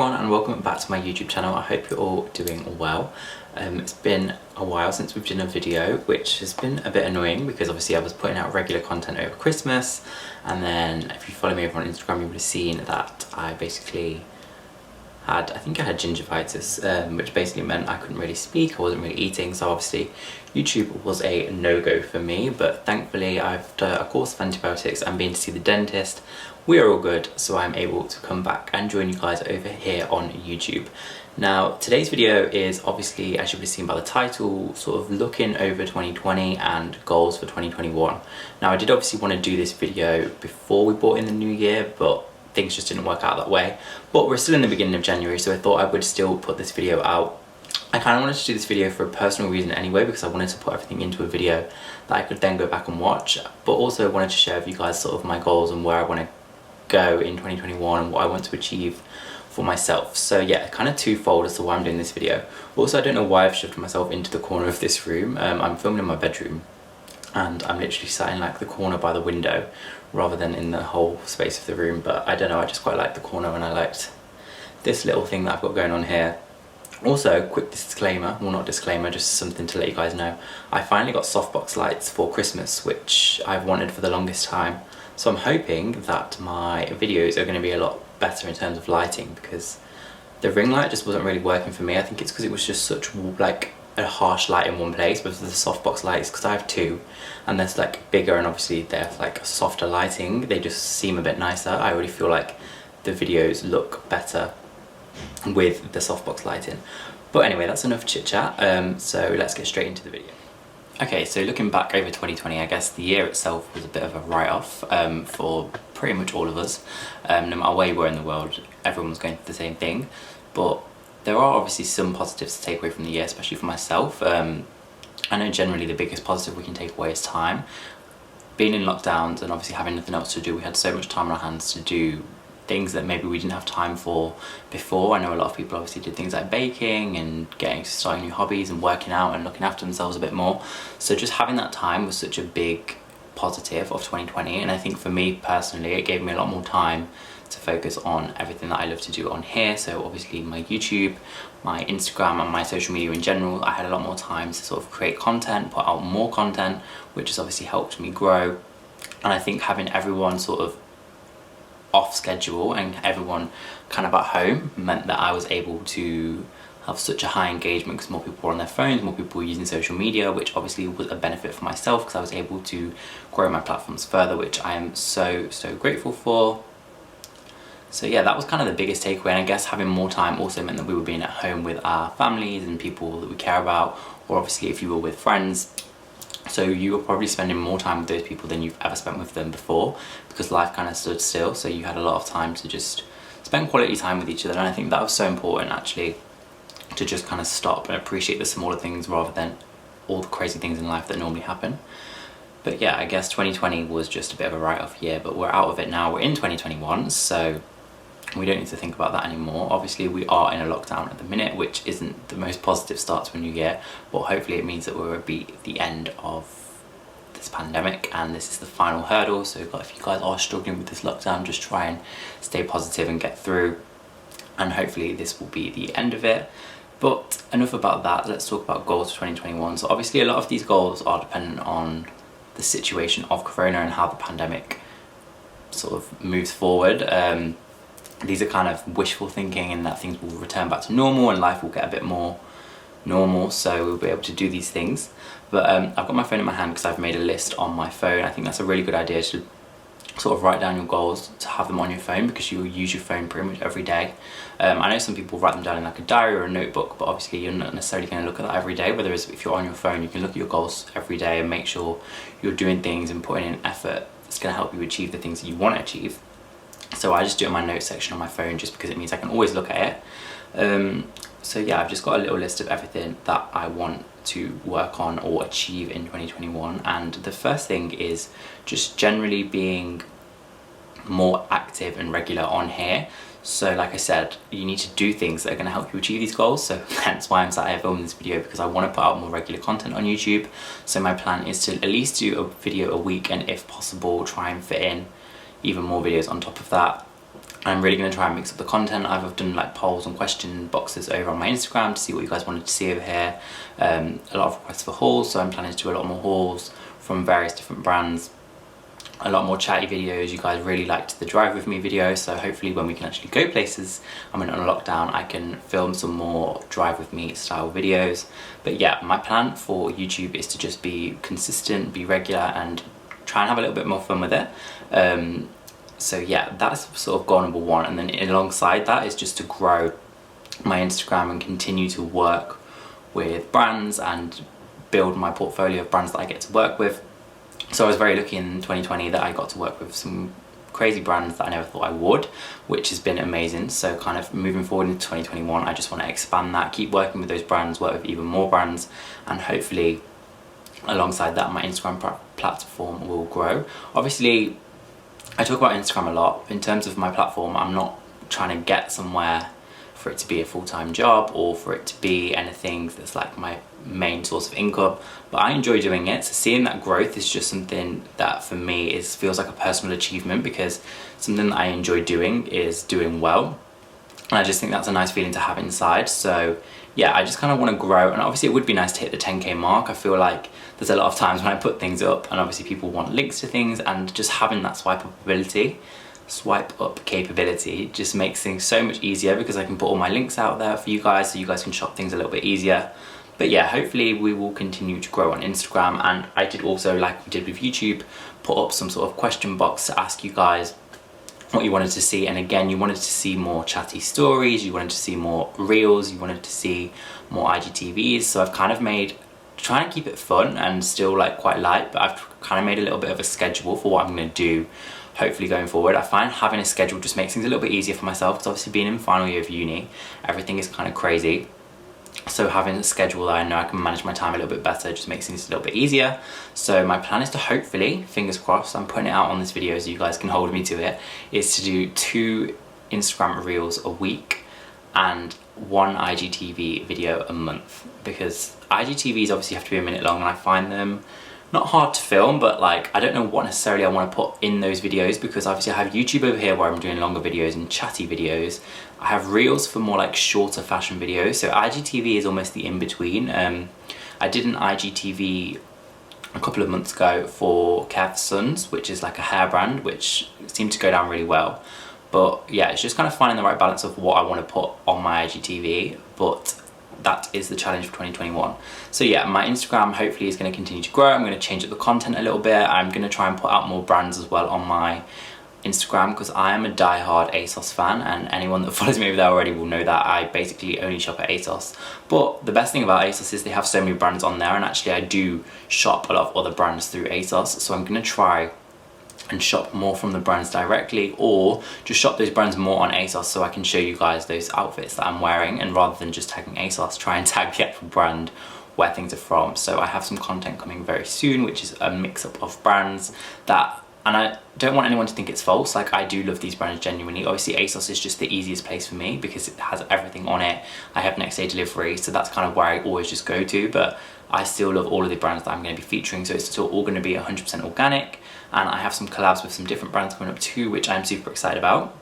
everyone and welcome back to my YouTube channel. I hope you're all doing well. It's been a while since we've done a video, which has been a bit annoying because obviously I was putting out regular content over Christmas, and then if you follow me over on Instagram you would have seen that I basically had, I think I had gingivitis, which basically meant I couldn't really speak, I wasn't really eating, so obviously YouTube was a no-go for me, but thankfully I've done a course of antibiotics, I'm been to see the dentist, we are all good, so I'm able to come back and join you guys over here on YouTube. Now today's video is obviously, as you would have seen by the title, sort of looking over 2020 and goals for 2021. Now I did obviously want to do this video before we brought in the new year, but things just didn't work out that way. But we're still in the beginning of January, so I thought I would still put this video out. I kind of wanted to do this video for a personal reason anyway, because I wanted to put everything into a video that I could then go back and watch, but also wanted to share with you guys sort of my goals and where I want to go in 2021 and what I want to achieve for myself. So yeah, kind of twofold as to why I'm doing this video. Also, I don't know why I've shoved myself into the corner of this room. I'm filming in my bedroom and I'm literally sat in like the corner by the window rather than in the whole space of the room, but I don't know, I just quite like the corner and I liked this little thing that I've got going on here. Also, quick disclaimer, well not disclaimer, just something to let you guys know, I finally got softbox lights for Christmas, which I've wanted for the longest time, so I'm hoping that my videos are going to be a lot better in terms of lighting, because the ring light just wasn't really working for me. I think it's because it was just such like a harsh light in one place, but the softbox lights, because I have two and that's like bigger and obviously they're like softer lighting, they just seem a bit nicer. I already feel like the videos look better with the softbox lighting. But anyway, that's enough chit chat, so let's get straight into the video. Okay, so looking back over 2020, I guess the year itself was a bit of a write-off for pretty much all of us. No matter where you were in the world, everyone was going through the same thing, but there are obviously some positives to take away from the year, especially for myself. I know generally the biggest positive we can take away is time. Being in lockdowns and obviously having nothing else to do, we had so much time on our hands to do things that maybe we didn't have time for before. I know a lot of people obviously did things like baking and starting new hobbies and working out and looking after themselves a bit more. So just having that time was such a big positive of 2020, and I think for me personally it gave me a lot more time to focus on everything that I love to do on here. So obviously my YouTube, my Instagram and my social media in general, I had a lot more time to sort of create content, put out more content, which has obviously helped me grow. And I think having everyone sort of off schedule and everyone kind of at home meant that I was able to have such a high engagement because more people were on their phones, more people were using social media, which obviously was a benefit for myself because I was able to grow my platforms further, which I am so grateful for. So yeah, that was kind of the biggest takeaway, and I guess having more time also meant that we were being at home with our families and people that we care about, or obviously if you were with friends, so you were probably spending more time with those people than you've ever spent with them before because life kind of stood still, so you had a lot of time to just spend quality time with each other. And I think that was so important actually, to just kind of stop and appreciate the smaller things rather than all the crazy things in life that normally happen. But yeah, I guess 2020 was just a bit of a write-off year, but we're out of it now, we're in 2021, so we don't need to think about that anymore. Obviously we are in a lockdown at the minute, which isn't the most positive start to a new year, but hopefully it means that we'll be at the end of this pandemic and this is the final hurdle. So if you guys are struggling with this lockdown, just try and stay positive and get through, and hopefully this will be the end of it. But enough about that, let's talk about goals for 2021. So obviously a lot of these goals are dependent on the situation of Corona and how the pandemic sort of moves forward. These are kind of wishful thinking and that things will return back to normal and life will get a bit more normal, so we'll be able to do these things. But I've got my phone in my hand because I've made a list on my phone. I think that's a really good idea to sort of write down your goals, to have them on your phone, because you will use your phone pretty much every day. I know some people write them down in like a diary or a notebook, but obviously you're not necessarily going to look at that every day. Whereas if you're on your phone, you can look at your goals every day and make sure you're doing things and putting in effort that's going to help you achieve the things that you want to achieve. So I just do it in my notes section on my phone just because it means I can always look at it. So yeah, I've just got a little list of everything that I want to work on or achieve in 2021, and the first thing is just generally being more active and regular on here. So like I said, you need to do things that are going to help you achieve these goals, so hence why I'm sat here filming this video, because I want to put out more regular content on YouTube. So my plan is to at least do a video a week, and if possible try and fit in even more videos on top of that. I'm really going to try and mix up the content. I've done like polls and question boxes over on my Instagram to see what you guys wanted to see over here. A lot of requests for hauls, so I'm planning to do a lot more hauls from various different brands. A lot more chatty videos. You guys really liked the drive with me video, so hopefully when we can actually go places, I mean on a lockdown, I can film some more drive with me style videos. But yeah, my plan for YouTube is to just be consistent, be regular, and try and have a little bit more fun with it. So yeah, that's sort of goal number one, and then alongside that is just to grow my Instagram and continue to work with brands and build my portfolio of brands that I get to work with. So I was very lucky in 2020 that I got to work with some crazy brands that I never thought I would, which has been amazing. So kind of moving forward into 2021, I just want to expand that, keep working with those brands, work with even more brands, and hopefully alongside that my Instagram platform will grow. Obviously I talk about Instagram a lot. In terms of my platform, I'm not trying to get somewhere for it to be a full-time job or for it to be anything that's like my main source of income, but I enjoy doing it. So seeing that growth is just something that for me feels like a personal achievement, because something that I enjoy doing is doing well, and I just think that's a nice feeling to have inside. So yeah, I just kind of want to grow, and obviously it would be nice to hit the 10k mark. I feel like there's a lot of times when I put things up and obviously people want links to things, and just having that swipe up capability just makes things so much easier, because I can put all my links out there for you guys so you guys can shop things a little bit easier. But yeah, hopefully we will continue to grow on Instagram. And I did also, like we did with YouTube, put up some sort of question box to ask you guys what you wanted to see. And again, you wanted to see more chatty stories, you wanted to see more reels, you wanted to see more IGTVs. So I've kind of trying to keep it fun and still like quite light, but I've kind of made a little bit of a schedule for what I'm going to do hopefully going forward. I find having a schedule just makes things a little bit easier for myself, because obviously being in final year of uni, everything is kind of crazy. So having a schedule that I know I can manage my time a little bit better just makes things a little bit easier. So my plan is to hopefully, fingers crossed, I'm putting it out on this video so you guys can hold me to it, is to do 2 Instagram reels a week and 1 IGTV video a month, because IGTVs obviously have to be a minute long, and I find them not hard to film, but like I don't know what necessarily I want to put in those videos, because obviously I have YouTube over here where I'm doing longer videos and chatty videos. I have reels for more like shorter fashion videos, so IGTV is almost the in-between. I did an IGTV a couple of months ago for Kev Sons, which is like a hair brand, which seemed to go down really well. But yeah, it's just kind of finding the right balance of what I want to put on my IGTV, but that is the challenge for 2021. So yeah, my Instagram hopefully is going to continue to grow. I'm going to change up the content a little bit. I'm going to try and put out more brands as well on my Instagram, because I am a die-hard ASOS fan, and anyone that follows me over there already will know that I basically only shop at ASOS. But the best thing about ASOS is they have so many brands on there, and actually I do shop a lot of other brands through ASOS, so I'm going to try and shop more from the brands directly, or just shop those brands more on ASOS so I can show you guys those outfits that I'm wearing, and rather than just tagging ASOS, try and tag the actual brand where things are from. So I have some content coming very soon, which is a mix-up of brands that, and I don't want anyone to think it's false, like I do love these brands genuinely. Obviously ASOS is just the easiest place for me because it has everything on it. I have next day delivery, so that's kind of where I always just go to, but I still love all of the brands that I'm going to be featuring, so it's still all going to be 100% organic. And I have some collabs with some different brands coming up too, which I'm super excited about.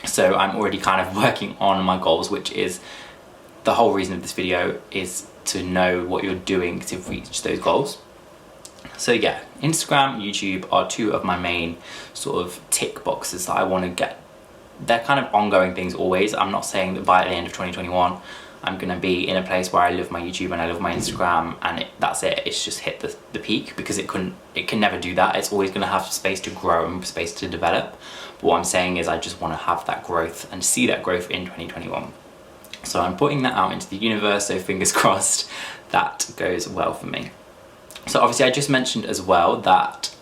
So I'm already kind of working on my goals, which is the whole reason of this video, is to know what you're doing to reach those goals. So yeah, Instagram, YouTube are 2 of my main sort of tick boxes that I want to get. They're kind of ongoing things always. I'm not saying that by the end of 2021 I'm going to be in a place where I love my YouTube and I love my Instagram and that's it, it's just hit the peak, because it can never do that. It's always going to have space to grow and space to develop. But what I'm saying is I just want to have that growth and see that growth in 2021. So I'm putting that out into the universe, so fingers crossed that goes well for me. So obviously I just mentioned as well that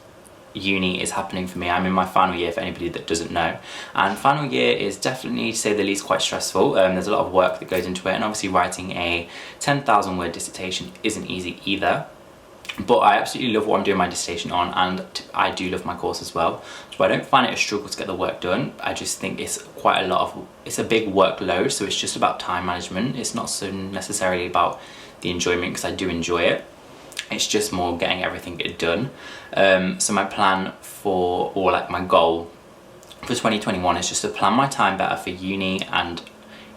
uni is happening for me. I'm in my final year, for anybody that doesn't know, and final year is definitely, to say the least, quite stressful. There's a lot of work that goes into it, and obviously writing a 10,000 word dissertation isn't easy either. But I absolutely love what I'm doing my dissertation on, and I do love my course as well, so I don't find it a struggle to get the work done. I just think it's it's a big workload, so it's just about time management. It's not so necessarily about the enjoyment, because I do enjoy it. It's just more getting everything done. So my plan for, or like my goal for 2021 is just to plan my time better for uni and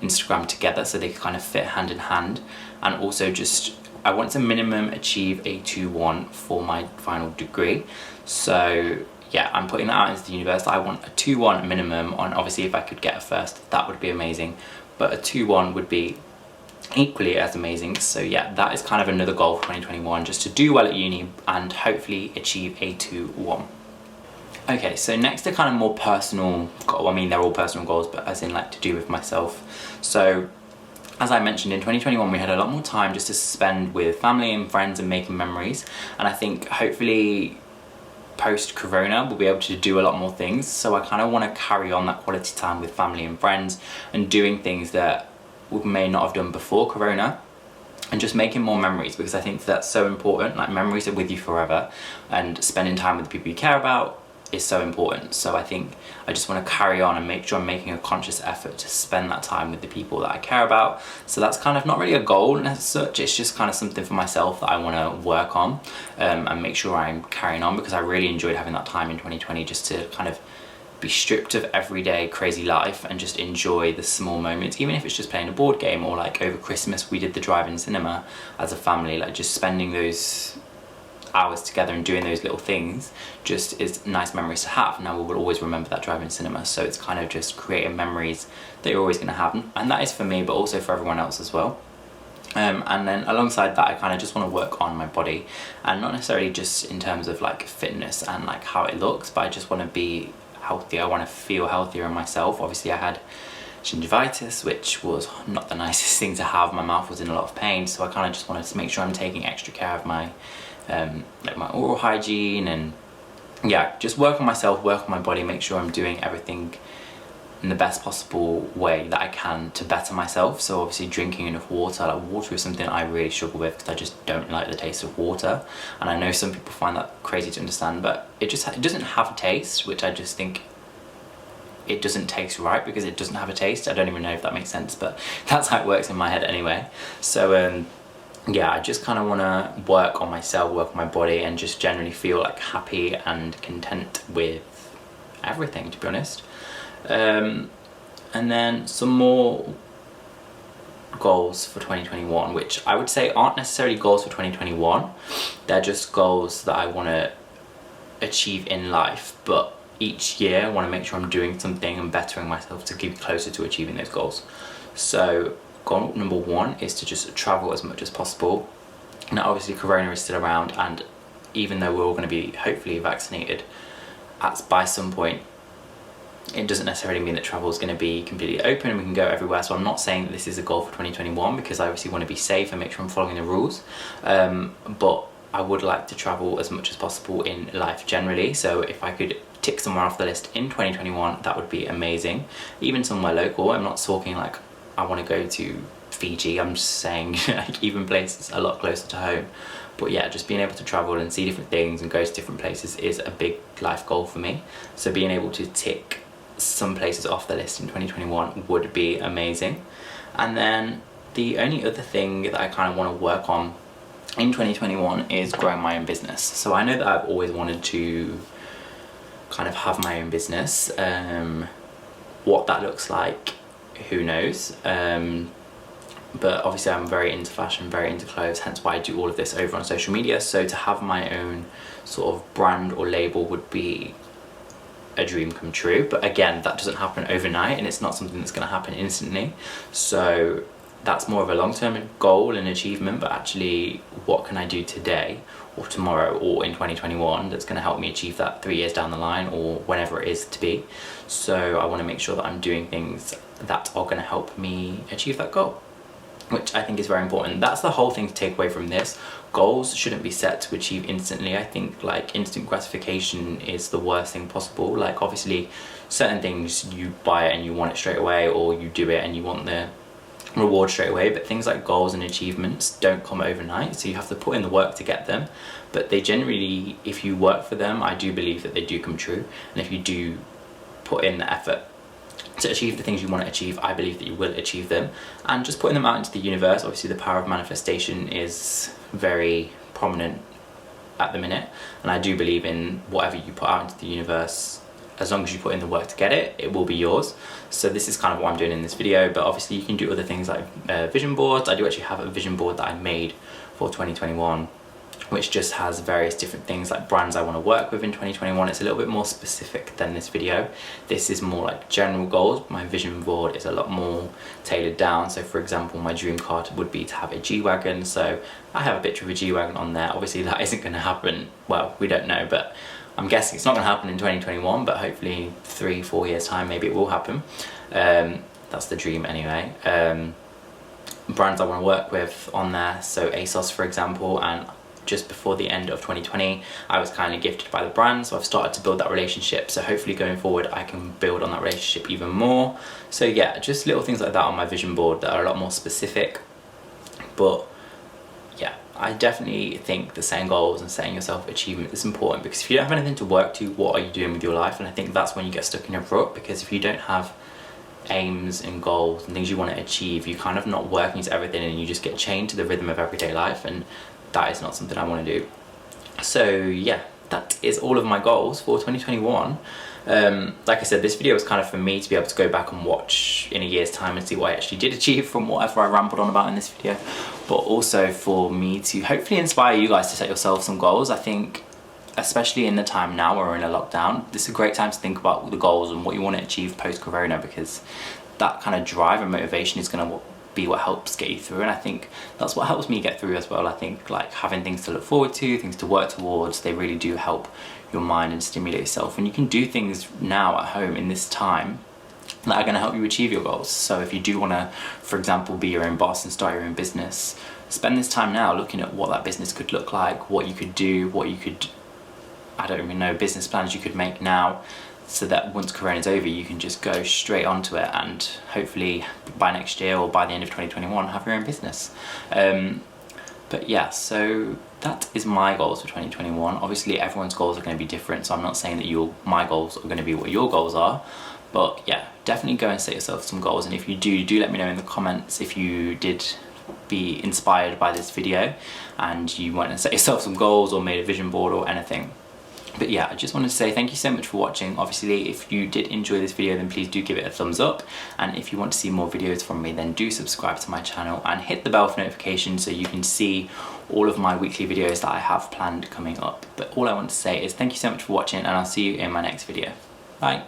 Instagram together, so they can kind of fit hand in hand. And also just, I want to minimum achieve a 2-1 for my final degree. So yeah, I'm putting that out into the universe. I want a 2-1 minimum on, obviously if I could get a first, that would be amazing, but a 2-1 would be equally as amazing. So yeah, that is kind of another goal for 2021, just to do well at uni and hopefully achieve a 2-1. Okay, so next are kind of more personal, well, I mean they're all personal goals, but as in like to do with myself. So as I mentioned, in 2021 we had a lot more time just to spend with family and friends and making memories, and I think hopefully post-corona we'll be able to do a lot more things. So I kind of want to carry on that quality time with family and friends and doing things that we may not have done before corona, and just making more memories, because I think that's so important. Like, memories are with you forever, and spending time with the people you care about is so important. So I think I just want to carry on and make sure I'm making a conscious effort to spend that time with the people that I care about. So that's kind of not really a goal as such, it's just kind of something for myself that I want to work on and make sure I'm carrying on, because I really enjoyed having that time in 2020 just to kind of be stripped of everyday crazy life and just enjoy the small moments, even if it's just playing a board game, or like over Christmas we did the drive-in cinema as a family. Like, just spending those hours together and doing those little things just is nice memories to have. Now we will always remember that drive-in cinema, so it's kind of just creating memories that you're always going to have, and that is for me but also for everyone else as well. And then alongside that, I kind of just want to work on my body, and not necessarily just in terms of like fitness and like how it looks, but I just want to be healthy. I want to feel healthier in myself. Obviously I had gingivitis, which was not the nicest thing to have. My mouth was in a lot of pain, so I kind of just wanted to make sure I'm taking extra care of my like my oral hygiene, and yeah, just work on myself, work on my body, make sure I'm doing everything in the best possible way that I can to better myself. So obviously drinking enough water. Like, water is something I really struggle with because I just don't like the taste of water, and I know some people find that crazy to understand, but it doesn't have a taste, which I just think it doesn't taste right because it doesn't have a taste. I don't even know if that makes sense, but that's how it works in my head anyway. So yeah, I just kind of want to work on myself, work on my body, and just generally feel like happy and content with everything, to be honest. And then some more goals for 2021, which I would say aren't necessarily goals for 2021. They're just goals that I want to achieve in life, but each year I want to make sure I'm doing something and bettering myself to get closer to achieving those goals. So goal number 1 is to just travel as much as possible. Now obviously corona is still around, and even though we're all going to be hopefully vaccinated by some point, it doesn't necessarily mean that travel is going to be completely open and we can go everywhere. So I'm not saying that this is a goal for 2021, because I obviously want to be safe and make sure I'm following the rules, but I would like to travel as much as possible in life generally. So if I could tick somewhere off the list in 2021, that would be amazing. Even somewhere local. I'm not talking like I want to go to Fiji, I'm just saying like even places a lot closer to home. But yeah, just being able to travel and see different things and go to different places is a big life goal for me. So being able to tick some places off the list in 2021 would be amazing. And then the only other thing that I kind of want to work on in 2021 is growing my own business. So I know that I've always wanted to kind of have my own business. What that looks like, who knows? But obviously I'm very into fashion, very into clothes, hence why I do all of this over on social media. So to have my own sort of brand or label would be a dream come true. But again, that doesn't happen overnight, and it's not something that's going to happen instantly. So that's more of a long-term goal and achievement, but actually what can I do today or tomorrow or in 2021 that's going to help me achieve that 3 years down the line or whenever it is to be. So I want to make sure that I'm doing things that are going to help me achieve that goal, which I think is very important. That's the whole thing to take away from this. Goals shouldn't be set to achieve instantly. I think like instant gratification is the worst thing possible. Like obviously certain things you buy it and you want it straight away, or you do it and you want the reward straight away, but things like goals and achievements don't come overnight, so you have to put in the work to get them. But they generally, if you work for them, I do believe that they do come true, and if you do put in the effort to achieve the things you want to achieve, I believe that you will achieve them. And just putting them out into the universe, obviously the power of manifestation is very prominent at the minute, and I do believe in whatever you put out into the universe as long as you put in the work to get it, it will be yours. So this is kind of what I'm doing in this video, but obviously you can do other things like vision boards. I do actually have a vision board that I made for 2021, which just has various different things like brands I want to work with in 2021. It's a little bit more specific than this video. This is more like general goals. My vision board is a lot more tailored down. So for example, my dream car would be to have a G-Wagon. So I have a picture of a G-Wagon on there. Obviously that isn't going to happen. Well, we don't know, but I'm guessing it's not going to happen in 2021, but hopefully 3-4 years time, maybe it will happen. That's the dream anyway. Brands I want to work with on there. So ASOS, for example, and just before the end of 2020, I was kind of gifted by the brand, so I've started to build that relationship. So hopefully going forward, I can build on that relationship even more. So yeah, just little things like that on my vision board that are a lot more specific. But yeah, I definitely think the setting goals and setting yourself achievement is important, because if you don't have anything to work to, what are you doing with your life? And I think that's when you get stuck in a rut, because if you don't have aims and goals and things you want to achieve, you're kind of not working to everything, and you just get chained to the rhythm of everyday life, and that is not something I want to do. So yeah, that is all of my goals for 2021. Like I said, this video was kind of for me to be able to go back and watch in a year's time and see what I actually did achieve from whatever I rambled on about in this video, but also for me to hopefully inspire you guys to set yourself some goals. I think especially in the time now where we're in a lockdown, this is a great time to think about the goals and what you want to achieve post-corona, because that kind of drive and motivation is going to be what helps get you through. And I think that's what helps me get through as well. I think like having things to look forward to, things to work towards, they really do help your mind and stimulate yourself. And you can do things now at home in this time that are going to help you achieve your goals. So if you do want to, for example, be your own boss and start your own business, spend this time now looking at what that business could look like, what you could do, what you could, I don't even know, business plans you could make now, so that once Corona's over, you can just go straight onto it, and hopefully by next year or by the end of 2021 have your own business. But yeah, so that is my goals for 2021. Obviously everyone's goals are going to be different, so I'm not saying that my goals are going to be what your goals are, but yeah, definitely go and set yourself some goals. And if you do let me know in the comments if you did be inspired by this video and you went and set yourself some goals or made a vision board or anything. But yeah, I just wanted to say thank you so much for watching. Obviously, if you did enjoy this video, then please do give it a thumbs up. And if you want to see more videos from me, then do subscribe to my channel and hit the bell for notifications so you can see all of my weekly videos that I have planned coming up. But all I want to say is thank you so much for watching, and I'll see you in my next video. Bye.